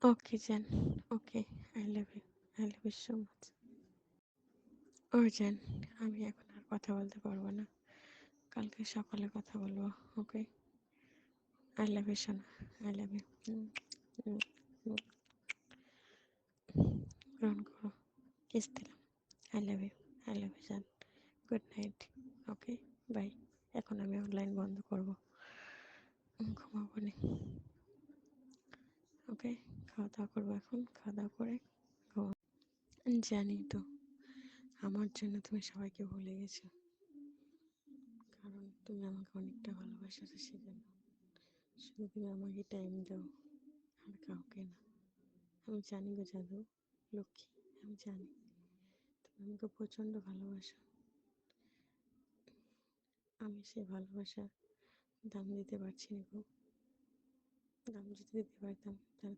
ওকে জান, okay, I love you, I love you so much. ও জান, আমি এখন আর কথা বলতে পারবো না, কালকে সকালে কথা বলবো। ওকে, আই লাভ ইউ সোনা, আই লাভ ইউ। গ্রহণ করো, কিস দিলাম। I love you, I love you জান। Good night. Okay, bye. এখন আমি অনলাইন বন্ধ করবো, ঘুমাবো নি। ওকে, খাওয়া দাওয়া করবো এখন, খাওয়া দাওয়া করে ঘুমাবো। জানি তো, আমার জন্য তুমি সবাইকে ভুলে গেছো, কারণ তুমি আমাকে অনেকটা ভালোবাসো, তো সেজন্য শুধু তুমি আমাকে টাইম দাও, আর কাউকে না। আমি জানি গো জাদু, লক্ষ্মী, আমি জানি তুমি আমাকে প্রচণ্ড ভালোবাসো। আমি সেই ভালোবাসা দাম দিতে পারছি না গো। দাম যদি দিতে পারতাম তাহলে